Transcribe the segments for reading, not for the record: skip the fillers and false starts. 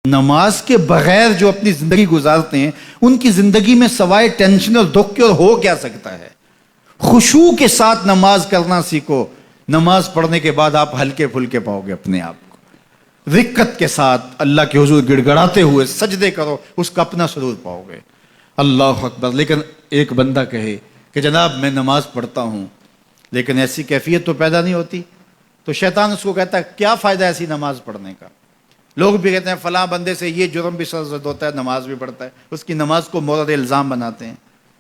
نماز کے بغیر جو اپنی زندگی گزارتے ہیں ان کی زندگی میں سوائے ٹینشن اور دکھ کے اور ہو کیا سکتا ہے؟ خشوع کے ساتھ نماز کرنا سیکھو. نماز پڑھنے کے بعد آپ ہلکے پھلکے پاؤ گے اپنے آپ کو. رقت کے ساتھ اللہ کے حضور گڑ گڑاتے ہوئے سجدے کرو, اس کا اپنا سرور پاؤ گے. اللہ اکبر. لیکن ایک بندہ کہے کہ جناب میں نماز پڑھتا ہوں لیکن ایسی کیفیت تو پیدا نہیں ہوتی, تو شیطان اس کو کہتا ہے کیا فائدہ ایسی نماز پڑھنے کا. لوگ بھی کہتے ہیں فلاں بندے سے یہ جرم بھی سرزد ہوتا ہے, نماز بھی پڑھتا ہے, اس کی نماز کو مورد الزام بناتے ہیں.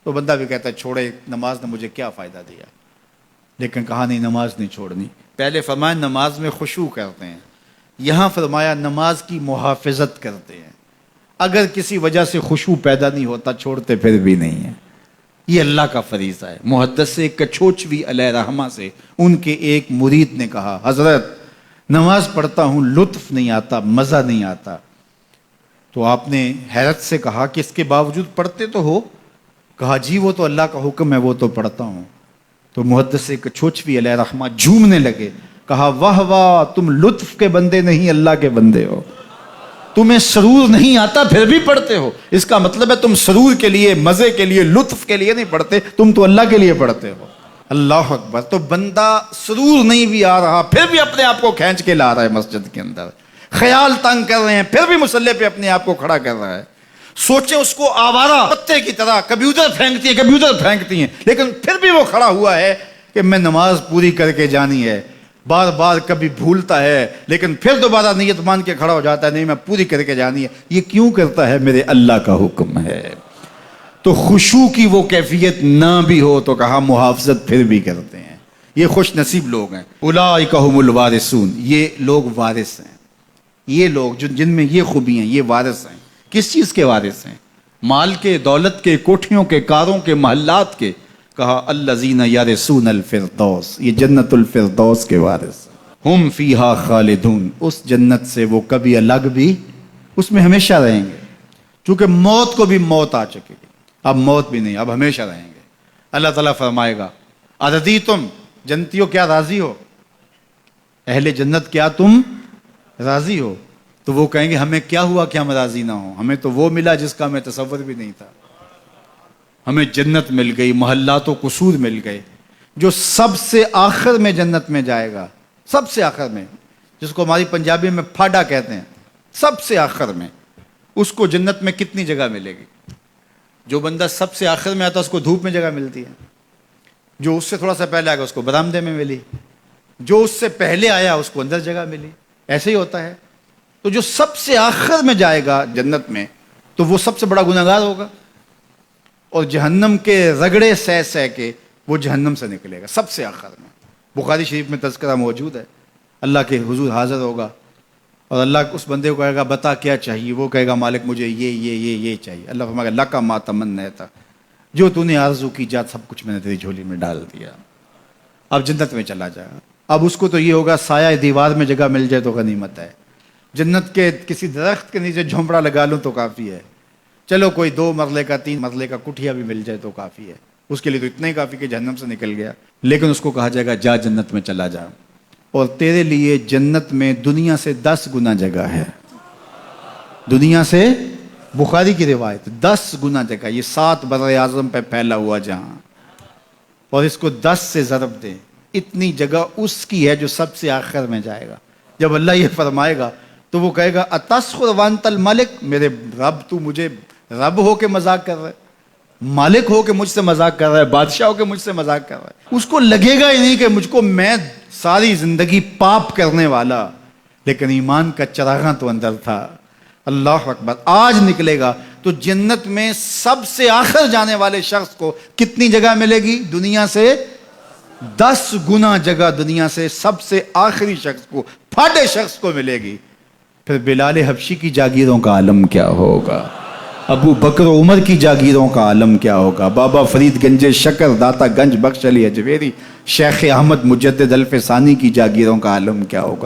تو بندہ بھی کہتا ہے چھوڑے, نماز نے مجھے کیا فائدہ دیا. لیکن کہا نہیں, نماز نہیں چھوڑنی. پہلے فرمایا نماز میں خشوع کرتے ہیں, یہاں فرمایا نماز کی محافظت کرتے ہیں. اگر کسی وجہ سے خشوع پیدا نہیں ہوتا چھوڑتے پھر بھی نہیں ہے. یہ اللہ کا فریضہ ہے. محدث کچھوچوی علیہ رحمہ سے ان کے ایک مرید نے کہا حضرت نماز پڑھتا ہوں لطف نہیں آتا, مزہ نہیں آتا. تو آپ نے حیرت سے کہا کہ اس کے باوجود پڑھتے تو ہو؟ کہا جی وہ تو اللہ کا حکم ہے, وہ تو پڑھتا ہوں. تو محدث کچھوچوی علیہ رحمہ جھومنے لگے, کہا واہ واہ تم لطف کے بندے نہیں اللہ کے بندے ہو. تمہیں سرور نہیں آتا پھر بھی پڑھتے ہو, اس کا مطلب ہے تم سرور کے لیے, مزے کے لیے, لطف کے لیے نہیں پڑھتے, تم تو اللہ کے لیے پڑھتے ہو. اللہ اکبر. تو بندہ سرور نہیں بھی آ رہا پھر بھی اپنے آپ کو کھینچ کے لا رہا ہے مسجد کے اندر. خیال تنگ کر رہے ہیں پھر بھی مصلی پہ اپنے آپ کو کھڑا کر رہا ہے. سوچیں اس کو آوارہ پتے کی طرح کبھی ادھر پھینکتی ہیں لیکن پھر بھی وہ کھڑا ہوا ہے کہ میں نماز پوری کر کے جانی ہے. بار بار کبھی بھولتا ہے لیکن پھر دوبارہ نیت مان کے کھڑا ہو جاتا ہے, نہیں میں پوری کر کے جانی ہے. یہ کیوں کرتا ہے؟ میرے اللہ کا حکم ہے. تو خشوع کی وہ کیفیت نہ بھی ہو تو کہا محافظت پھر بھی کرتے ہیں. یہ خوش نصیب لوگ ہیں. اولئک هم الوارثون. یہ لوگ وارث ہیں. یہ لوگ جن میں یہ خوبی ہیں یہ وارث ہیں. کس چیز کے وارث ہیں؟ مال کے, دولت کے, کوٹھیوں کے, کاروں کے, محلات کے. کہا الذین یرثون الفردوس. یہ جنت الفردوس کے وارث ہیں. ہم فیہا خالدون. اس جنت سے وہ کبھی الگ بھی اس میں ہمیشہ رہیں گے. چونکہ موت کو بھی موت آ چکی, اب موت بھی نہیں, اب ہمیشہ رہیں گے. اللہ تعالیٰ فرمائے گا ارضیتم, جنتیوں کیا راضی ہو؟ اہل جنت کیا تم راضی ہو؟ تو وہ کہیں گے ہمیں کیا ہوا کہ ہم راضی نہ ہوں, ہمیں تو وہ ملا جس کا ہمیں تصور بھی نہیں تھا. ہمیں جنت مل گئی, محلات و قصور مل گئے. جو سب سے آخر میں جنت میں جائے گا, سب سے آخر میں, جس کو ہماری پنجابی میں پھاڈا کہتے ہیں, سب سے آخر میں, اس کو جنت میں کتنی جگہ ملے گی؟ جو بندہ سب سے آخر میں آتا ہے اس کو دھوپ میں جگہ ملتی ہے, جو اس سے تھوڑا سا پہلے آ گیا اس کو برآمدے میں ملی, جو اس سے پہلے آیا اس کو اندر جگہ ملی. ایسے ہی ہوتا ہے. تو جو سب سے آخر میں جائے گا جنت میں تو وہ سب سے بڑا گنہگار ہوگا, اور جہنم کے رگڑے سہ سہ کے وہ جہنم سے نکلے گا سب سے آخر میں. بخاری شریف میں تذکرہ موجود ہے. اللہ کے حضور حاضر ہوگا اور اللہ اس بندے کو کہے گا بتا کیا چاہیے. وہ کہے گا مالک مجھے یہ چاہیے. اللہ فرمائے گا لکا ما تمنیت, جو تو نے آرزو کی جات سب کچھ میں نے تیری جھولی میں ڈال دیا. اب جنت میں چلا جائے گا. اب اس کو تو یہ ہوگا سایہ دیوار میں جگہ مل جائے تو غنیمت ہے. جنت کے کسی درخت کے نیچے جھونپڑا لگا لوں تو کافی ہے. چلو کوئی 2 مرلے کا 3 مرلے کا کٹھیا بھی مل جائے تو کافی ہے. اس کے لیے تو اتنا ہی کافی کہ جہنم سے نکل گیا. لیکن اس کو کہا جائے گا جا جنت میں چلا جا, اور تیرے لیے جنت میں دنیا سے 10 گنا جگہ ہے. دنیا سے, بخاری کی روایت, 10 گنا جگہ. یہ 7 بر اعظم پہ پھیلا ہوا جہاں, اور اس کو 10 سے ضرب دیں, اتنی جگہ اس کی ہے جو سب سے آخر میں جائے گا. جب اللہ یہ فرمائے گا تو وہ کہے گا اتسخر وانت الملک, میرے رب تو مجھے رب ہو کے مذاق کر رہا ہے, مالک ہو کے مجھ سے مذاق کر رہا ہے, بادشاہ ہو کے مجھ سے مذاق کر رہا ہے. اس کو لگے گا ہی نہیں کہ مجھ کو, میں ساری زندگی پاپ کرنے والا لیکن ایمان کا چراغاں تو اندر تھا. اللہ اکبر. آج نکلے گا تو جنت میں سب سے آخر جانے والے شخص کو کتنی جگہ ملے گی؟ دنیا سے 10 گنا جگہ دنیا سے سب سے آخری شخص کو, پھاٹے شخص کو ملے گی. پھر بلال حبشی کی جاگیروں کا عالم کیا ہوگا؟ ابو بکر عمر کی جاگیروں کا عالم کیا ہوگا؟ بابا فرید گنج شکر, داتا گنج بخش علی اجویری, شیخ احمد مجدد الف ثانی کی جاگیروں کا عالم کیا ہوگا؟